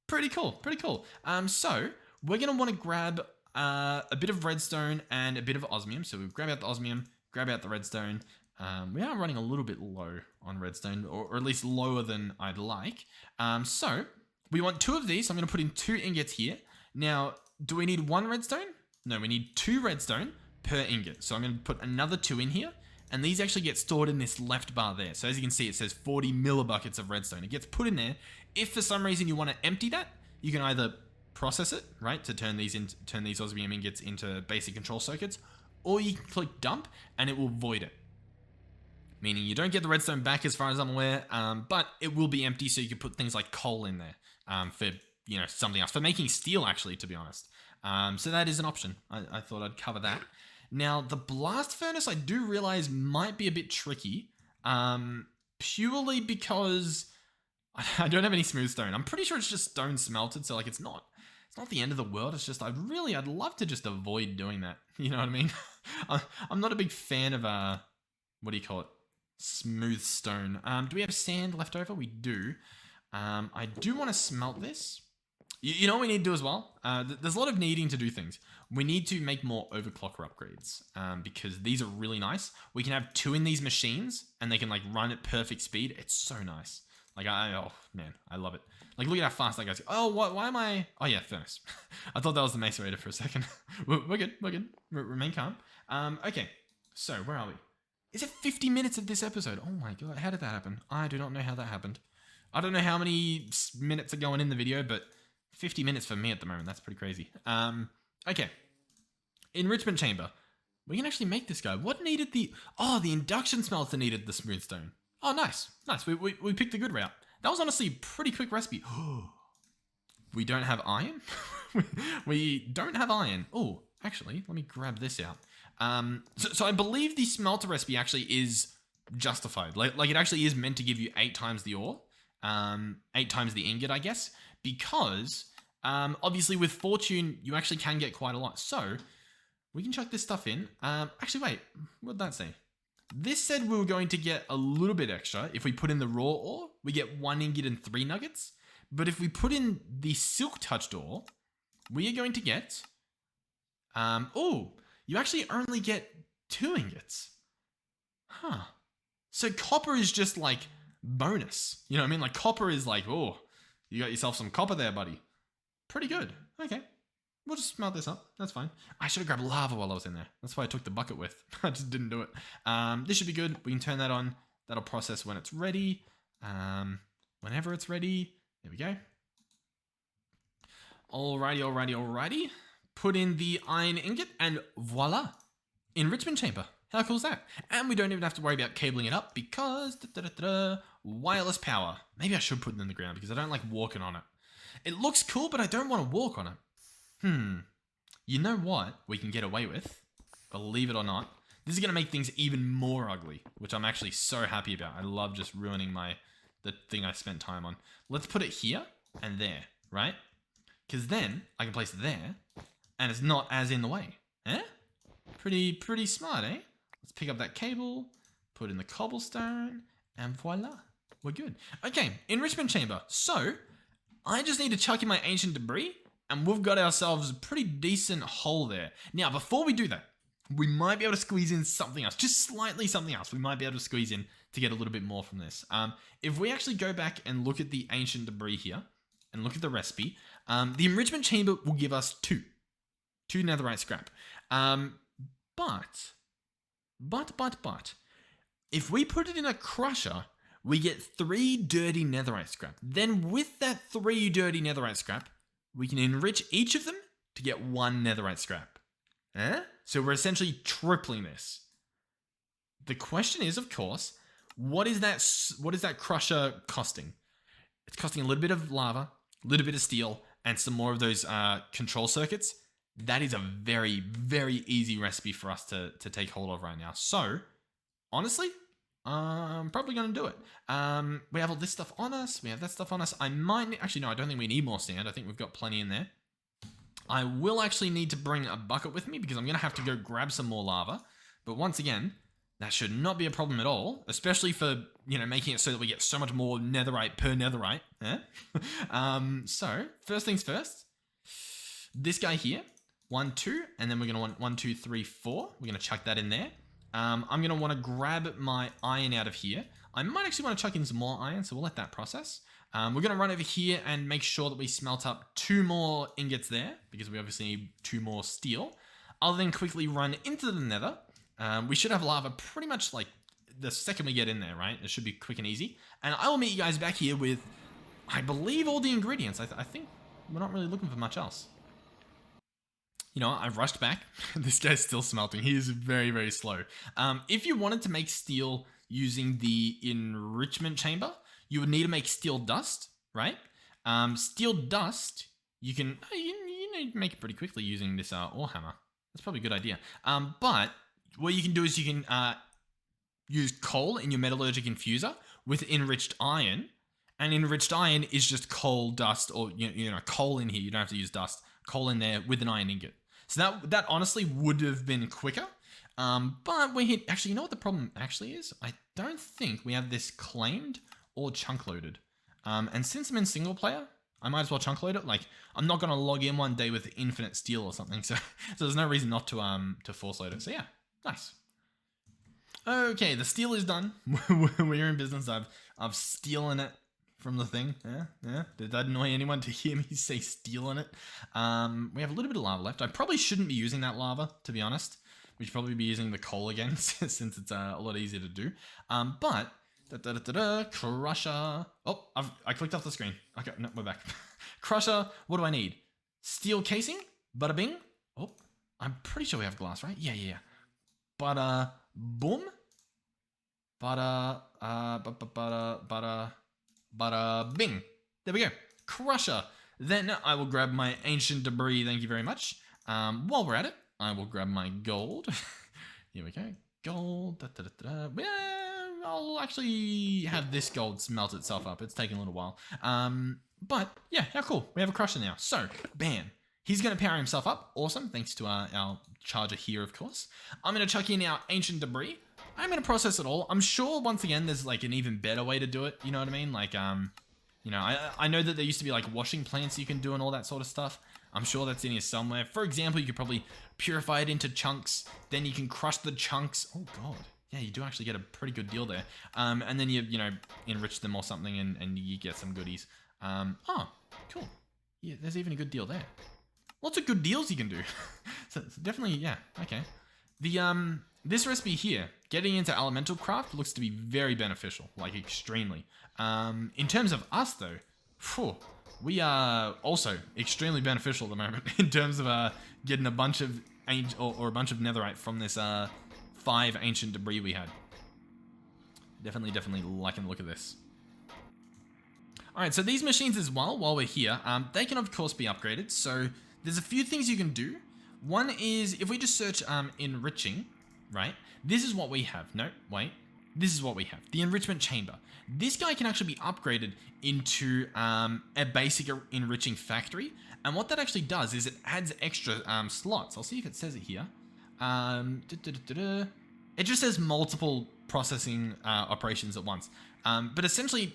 Pretty cool, pretty cool. So we're going to want to grab a bit of redstone and a bit of osmium. So we'll grab out the osmium, grab out the redstone. We are running a little bit low on redstone, or at least lower than I'd like. So we want 2 of these. So I'm going to put in 2 ingots here. Now, do we need 1 redstone? No, we need 2 redstone per ingot. So I'm going to put another 2 in here. And these actually get stored in this left bar there. So as you can see, it says 40 millibuckets of redstone. It gets put in there. If for some reason you want to empty that, you can either process it, right, to turn these osmium ingots into basic control circuits, or you can click dump and it will void it. Meaning you don't get the redstone back as far as I'm aware, but it will be empty, so you can put things like coal in there for, you know, something else. For making steel, actually, to be honest. So that is an option. I thought I'd cover that. Now, the blast furnace, I do realize, might be a bit tricky, purely because I don't have any smooth stone. I'm pretty sure it's just stone smelted, so like it's not the end of the world. It's just I'd love to just avoid doing that. You know what I mean? I'm not a big fan of what do you call it? Smooth stone. Do we have sand left over? We do. I do want to smelt this. You know what we need to do as well? There's a lot of needing to do things. We need to make more overclocker upgrades because these are really nice. We can have 2 in these machines and they can like run at perfect speed. It's so nice. Like, oh man, I love it. Like, look at how fast that guy's. Oh, why am I? Oh yeah, furnace. I thought that was the macerator for a second. We're good. Remain calm. Okay, so where are we? Is it 50 minutes of this episode? Oh my god, how did that happen? I do not know how that happened. I don't know how many minutes are going in the video, but 50 minutes for me at the moment. That's pretty crazy. Okay. Enrichment chamber. We can actually make this guy. What needed the... Oh, the induction smelter needed the smooth stone. Oh, nice. Nice. We picked the good route. That was honestly a pretty quick recipe. We don't have iron? We don't have iron. Oh, actually, let me grab this out. So I believe the smelter recipe actually is justified. Like it actually is meant to give you 8 times the ore. 8 times the ingot, I guess. Because, obviously with fortune, you actually can get quite a lot. So, we can chuck this stuff in. Actually, wait. What did that say? This said we were going to get a little bit extra. If we put in the raw ore, we get 1 ingot and 3 nuggets. But if we put in the silk touched ore, we are going to get... oh, you actually only get 2 ingots. Huh. So copper is just like bonus. You know what I mean? Like copper is like, oh, you got yourself some copper there, buddy. Pretty good. Okay. We'll just smelt this up. That's fine. I should have grabbed lava while I was in there. That's why I took the bucket with. I just didn't do it. This should be good. We can turn that on. That'll process when it's ready. whenever it's ready. There we go. Alrighty. Put in the iron ingot and voila. Enrichment chamber. How cool is that? And we don't even have to worry about cabling it up because wireless power. Maybe I should put it in the ground because I don't like walking on it. It looks cool, but I don't want to walk on it. You know what we can get away with? Believe it or not. This is going to make things even more ugly, which I'm actually so happy about. I love just ruining the thing I spent time on. Let's put it here and there, right? Because then I can place it there and it's not as in the way. Eh? Pretty smart, eh? Let's pick up that cable, put in the cobblestone, and voila. We're good. Okay, enrichment chamber. So, I just need to chuck in my ancient debris, and we've got ourselves a pretty decent hole there. Now, before we do that, we might be able to squeeze in something else, just slightly something else. We might be able to squeeze in to get a little bit more from this. If we actually go back and look at the ancient debris here, and look at the recipe, the enrichment chamber will give us two netherite scrap. But, if we put it in a crusher, we get 3 dirty netherite scrap. Then with that 3 dirty netherite scrap, we can enrich each of them to get 1 netherite scrap. Eh? So we're essentially tripling this. The question is, of course, what is that crusher costing? It's costing a little bit of lava, a little bit of steel, and some more of those control circuits. That is a very, very easy recipe for us to take hold of right now. So, honestly, I'm probably going to do it. We have all this stuff on us. We have that stuff on us. Actually, no, I don't think we need more sand. I think we've got plenty in there. I will actually need to bring a bucket with me because I'm going to have to go grab some more lava. But once again, that should not be a problem at all, especially for, making it so that we get so much more netherite per netherite. Eh? So, first things first, this guy here. 1, 2, and then we're going to want 1, 2, 3, 4. We're going to chuck that in there. I'm going to want to grab my iron out of here. I might actually want to chuck in some more iron, so we'll let that process. We're going to run over here and make sure that we smelt up 2 more ingots there, because we obviously need 2 more steel. I'll then quickly run into the nether. We should have lava pretty much like the second we get in there, right? It should be quick and easy. And I will meet you guys back here with, I believe, all the ingredients. I think we're not really looking for much else. I've rushed back. This guy's still smelting. He is very, very slow. If you wanted to make steel using the enrichment chamber, you would need to make steel dust, right? Steel dust, you can make it pretty quickly using this ore hammer. That's probably a good idea. But what you can do is you can use coal in your metallurgic infuser with enriched iron. And enriched iron is just coal dust, or coal in here. You don't have to use dust. Coal in there with an iron ingot. So that honestly would have been quicker. But we hit. Actually, you know what the problem actually is? I don't think we have this claimed or chunk loaded. And since I'm in single player, I might as well chunk load it. Like, I'm not gonna log in one day with infinite steel or something. So there's no reason not to force load it. So yeah, nice. Okay, the steel is done. We're in business. I've stealing it from the thing. Yeah. Did that annoy anyone to hear me say stealing it? We have a little bit of lava left. I probably shouldn't be using that lava, to be honest. We should probably be using the coal again since it's a lot easier to do. But crusher. Oh, I clicked off the screen. Okay, no, we're back. Crusher. What do I need? Steel casing. Bada bing. Oh, I'm pretty sure we have glass, right? Yeah. Bada boom. Bada bing. There we go. Crusher. Then I will grab my ancient debris. Thank you very much. While we're at it, I will grab my gold. Here we go. Gold. Well, I'll actually have this gold smelt itself up. It's taking a little while. But yeah, how cool. We have a crusher now. So, bam. He's going to power himself up. Awesome. Thanks to our charger here, of course. I'm going to chuck in our ancient debris. I'm going to process it all. I'm sure, once again, there's like an even better way to do it. You know what I mean? Like, I know that there used to be like washing plants you can do and all that sort of stuff. I'm sure that's in here somewhere. For example, you could probably purify it into chunks. Then you can crush the chunks. Oh, God. Yeah, you do actually get a pretty good deal there. And then you enrich them or something and you get some goodies. Oh, cool. Yeah, there's even a good deal there. Lots of good deals you can do. So definitely, yeah, okay. this recipe here, getting into elemental craft looks to be very beneficial, like extremely. In terms of us though, phew, we are also extremely beneficial at the moment in terms of getting a bunch of a bunch of netherite from this 5 ancient debris we had. Definitely liking the look of this. Alright, so these machines as well, while we're here, they can of course be upgraded. So there's a few things you can do. One is, if we just search enriching, right? This is what we have. No, wait. This is what we have. The enrichment chamber. This guy can actually be upgraded into a basic enriching factory. And what that actually does is it adds extra slots. I'll see if it says it here. It just says multiple processing operations at once. But essentially,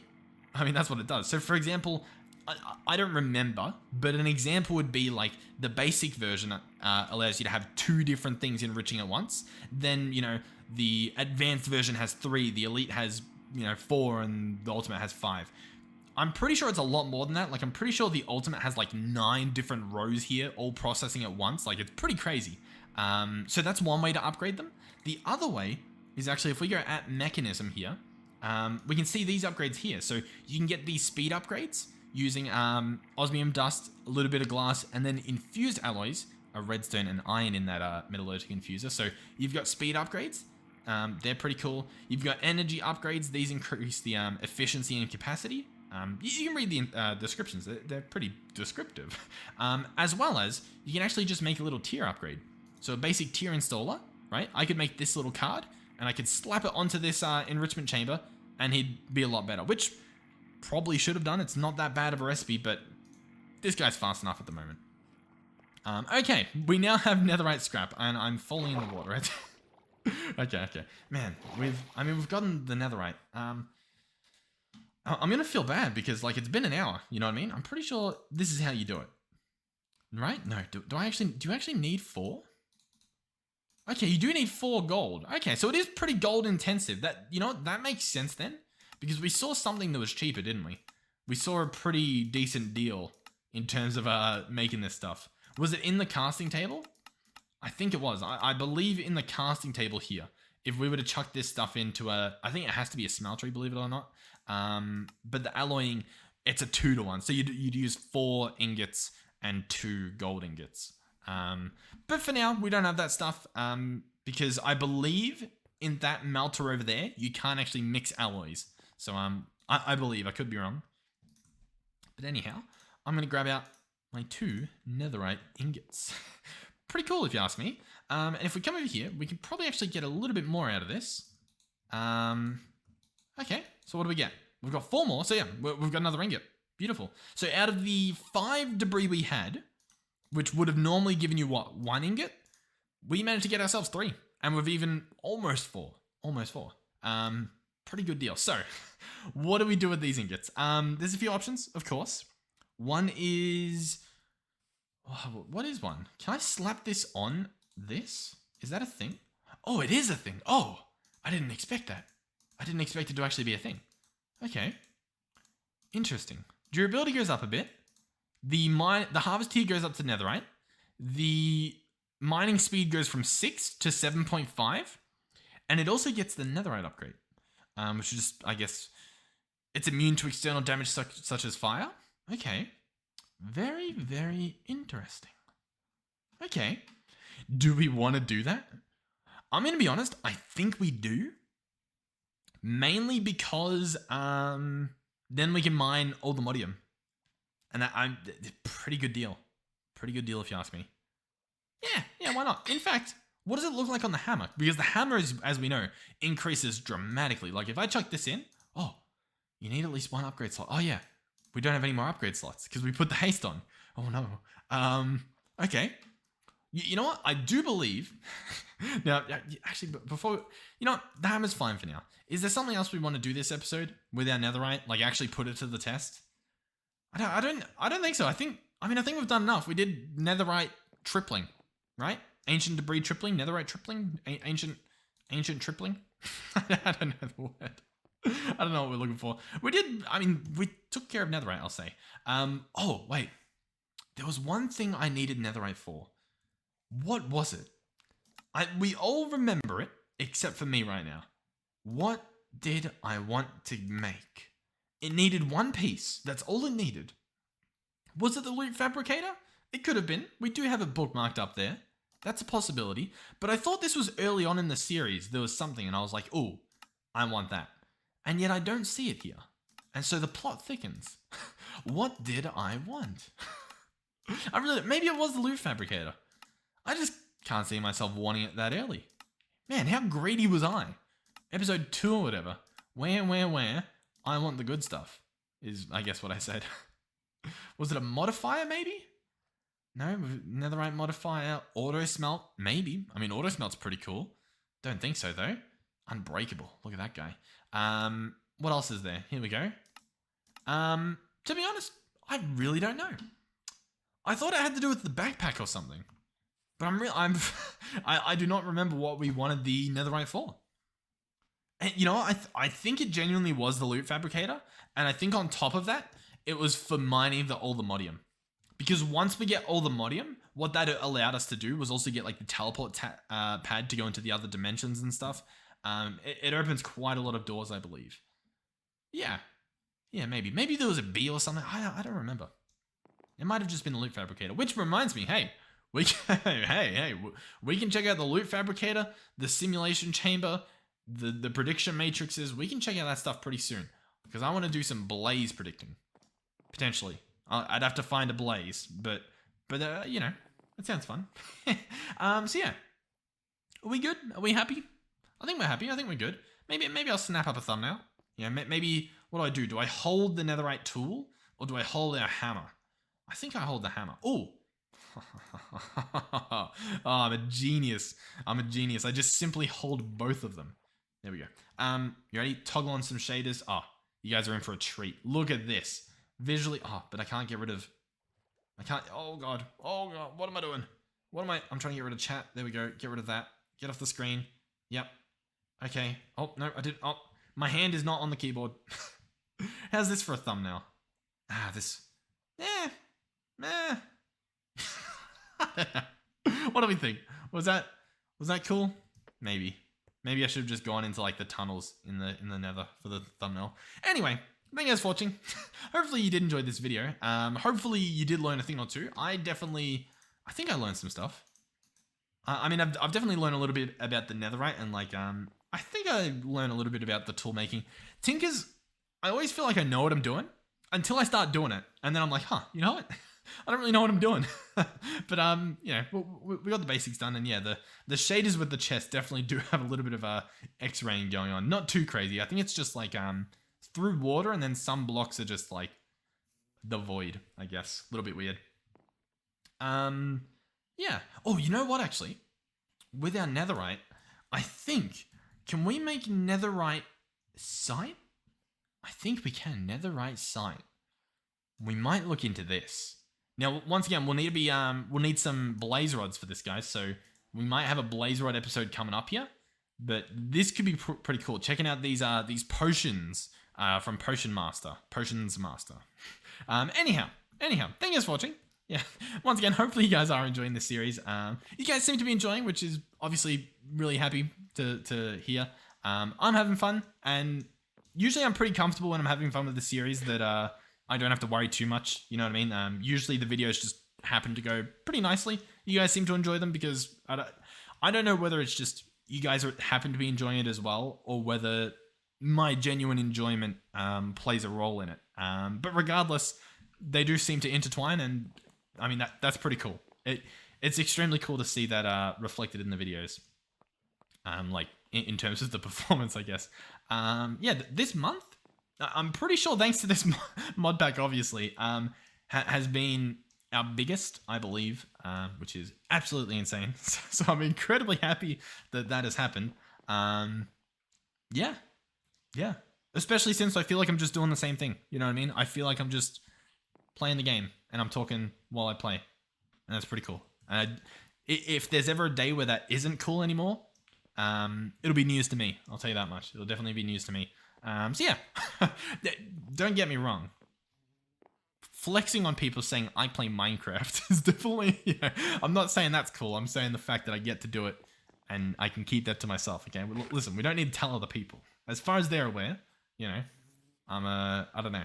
I mean, that's what it does. So for example, I don't remember, but an example would be like the basic version allows you to have 2 different things enriching at once. Then, you know, the advanced version has 3, the elite has, you know, 4, and the ultimate has 5. I'm pretty sure it's a lot more than that. Like, I'm pretty sure the ultimate has like 9 different rows here, all processing at once. Like, it's pretty crazy. So that's one way to upgrade them. The other way is actually, if we go at mechanism here, we can see these upgrades here. So you can get these speed upgrades using osmium dust, a little bit of glass, and then infused alloys, a redstone and iron in that metallurgical infuser. So you've got speed upgrades. They're pretty cool. You've got energy upgrades. These increase the efficiency and capacity. You can read the descriptions. They're pretty descriptive. As well as, you can actually just make a little tier upgrade. So a basic tier installer, right? I could make this little card, and I could slap it onto this enrichment chamber, and he'd be a lot better, which probably should have done. It's not that bad of a recipe, but this guy's fast enough at the moment. Okay, we now have netherite scrap, and I'm falling in the water, right? Okay. Man, we've gotten the netherite. I'm gonna feel bad because, like, it's been an hour, you know what I mean? I'm pretty sure this is how you do it. Right? No, do you actually need 4? Okay, you do need 4 gold. Okay, so it is pretty gold intensive. That, you know what, that makes sense then. Because we saw something that was cheaper, didn't we? We saw a pretty decent deal in terms of making this stuff. Was it in the casting table? I think it was. I believe in the casting table here. If we were to chuck this stuff into I think it has to be a smeltery, believe it or not. But the alloying, it's a 2-to-1. So you'd use 4 ingots and 2 gold ingots. But for now, we don't have that stuff because I believe in that melter over there, you can't actually mix alloys. So I believe, I could be wrong. But anyhow, I'm going to grab out my 2 netherite ingots. Pretty cool if you ask me. And if we come over here, we can probably actually get a little bit more out of this. Okay, so what do we get? We've got 4 more, so yeah, we've got another ingot. Beautiful. So out of the 5 debris we had, which would have normally given you, what, 1 ingot? We managed to get ourselves 3. And we've even almost 4. Almost 4. Pretty good deal. So, what do we do with these ingots? There's a few options, of course. One is... Oh, what is one? Can I slap this on this? Is that a thing? Oh, it is a thing. Oh, I didn't expect that. I didn't expect it to actually be a thing. Okay. Interesting. Durability goes up a bit. The harvest tier goes up to netherite. The mining speed goes from 6 to 7.5. And it also gets the netherite upgrade. Which is just, I guess, it's immune to external damage such as fire. Okay. Very, very interesting. Okay. Do we want to do that? I'm going to be honest, I think we do. Mainly because then we can mine Allthemodium. And pretty good deal. Pretty good deal if you ask me. Yeah, why not? In fact, what does it look like on the hammer? Because the hammer, is, as we know, increases dramatically. Like if I chuck this in, oh, you need at least 1 upgrade slot. Oh yeah, we don't have any more upgrade slots because we put the haste on. Oh no. Okay. You know what? I do believe... Now, actually, before... You know what? The hammer's fine for now. Is there something else we want to do this episode with our netherite? Like actually put it to the test? I don't think so. I think we've done enough. We did netherite tripling, right? Ancient debris tripling, netherite tripling, ancient tripling. I don't know the word. I don't know what we're looking for. We took care of netherite, I'll say. Oh, wait. There was one thing I needed netherite for. What was it? We all remember it. except for me right now. What did I want to make? It needed one piece. That's all it needed. Was it the loot fabricator? It could have been. We do have it bookmarked up there. That's a possibility. But I thought this was early on in the series. There was something and I was like, oh, I want that. And yet I don't see it here. And so the plot thickens. What did I want? Maybe it was the loot fabricator. I just can't see myself wanting it that early. Man, how greedy was I? Episode 2 or whatever. Where? I want the good stuff. Is, I guess, what I said. Was it a modifier, maybe? No, netherite modifier. Auto smelt, maybe. I mean, auto smelt's pretty cool. Don't think so, though. Unbreakable. Look at that guy. What else is there? Here we go. To be honest, I really don't know. I thought it had to do with the backpack or something. But I do not remember what we wanted the netherite for. And you know, I think it genuinely was the loot fabricator. And I think on top of that, it was for mining the Allthemodium. Because once we get Allthemodium, what that allowed us to do was also get like the teleport pad to go into the other dimensions and stuff. It opens quite a lot of doors, I believe. Yeah, maybe. Maybe there was a bee or something. I don't remember. It might have just been the loot fabricator. Which reminds me, hey, we can check out the loot fabricator, the simulation chamber, the prediction matrices. We can check out that stuff pretty soon because I want to do some blaze predicting. Potentially, I'd have to find a blaze, but you know, it sounds fun. So yeah, are we good? Are we happy? I think we're happy. I think we're good. Maybe I'll snap up a thumbnail. Yeah, maybe what do I do? Do I hold the netherite tool or do I hold our hammer? I think I hold the hammer. Oh. Oh, I'm a genius. I just simply hold both of them. There we go. You ready? Toggle on some shaders. Oh, you guys are in for a treat. Look at this. Visually, but I can't get rid of... oh god. What am I doing? I'm trying to get rid of chat. There we go. Get rid of that. Get off the screen. Yep. Okay. Oh, no, I didn't. Oh, my hand is not on the keyboard. How's this for a thumbnail? This... Meh. What do we think? Was that cool? Maybe I should have just gone into like the tunnels in the nether for the thumbnail. Anyway, thank you guys for watching. Hopefully you did enjoy this video. Hopefully you did learn a thing or two. I think I learned some stuff. I mean, I've definitely learned a little bit about the netherite and like I think I learned a little bit about the tool making. Tinkers, I always feel like I know what I'm doing until I start doing it, and then I'm like, you know what? I don't really know what I'm doing. But you know, we got the basics done, and yeah, the shaders with the chest definitely do have a little bit of X-raying going on. Not too crazy. I think it's just like through water, and then some blocks are just like the void, I guess. A little bit weird. Yeah. Oh, you know what? Actually, with our netherite, I think can we make netherite sight? I think we can. Netherite sight. We might look into this. Now, once again, we'll need some blaze rods for this, guys. So we might have a blaze rod episode coming up here. But this could be pretty cool. Checking out these potions from Potions Master. Anyhow, thank you guys for watching. Yeah, once again, hopefully you guys are enjoying this series. You guys seem to be enjoying, which is obviously really happy to hear. I'm having fun, and usually I'm pretty comfortable when I'm having fun with the series that I don't have to worry too much. You know what I mean? Usually the videos just happen to go pretty nicely. You guys seem to enjoy them because I don't know whether it's just you guys happen to be enjoying it as well, or whether my genuine enjoyment plays a role in it. But regardless, they do seem to intertwine, and I mean that's pretty cool. It's extremely cool to see that reflected in the videos. Like in terms of the performance, I guess. Yeah, this month, I'm pretty sure thanks to this mod pack, obviously, has been our biggest, I believe, which is absolutely insane. So I'm incredibly happy that has happened. Yeah. Especially since I feel like I'm just doing the same thing. You know what I mean? I feel like I'm just playing the game and I'm talking while I play. And that's pretty cool. And if there's ever a day where that isn't cool anymore, it'll be news to me. I'll tell you that much. It'll definitely be news to me. So yeah, don't get me wrong. Flexing on people saying I play Minecraft is definitely, I'm not saying that's cool. I'm saying the fact that I get to do it and I can keep that to myself. Okay, well, listen, we don't need to tell other people. As far as they're aware, you know, I don't know,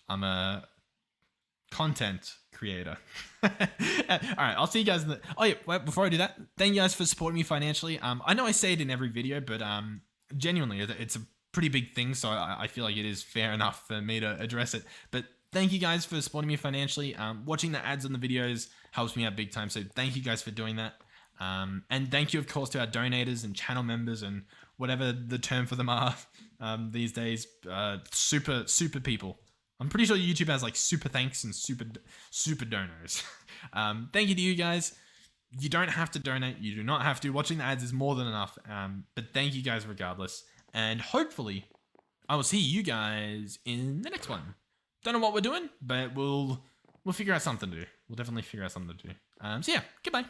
I'm a content creator. All right, I'll see you guys in the. Oh yeah, wait, before I do that, thank you guys for supporting me financially. I know I say it in every video, but genuinely, it's a pretty big thing, so I feel like it is fair enough for me to address it. But thank you guys for supporting me financially. Watching the ads on the videos helps me out big time, so thank you guys for doing that. And thank you, of course, to our donators and channel members and whatever the term for them are these days. Super people. I'm pretty sure YouTube has like super thanks and super donors. Thank you to you guys. You don't have to donate. You do not have to. Watching the ads is more than enough. But thank you guys regardless. And hopefully, I will see you guys in the next one. Don't know what we're doing, but we'll figure out something to do. We'll definitely figure out something to do. So yeah, goodbye.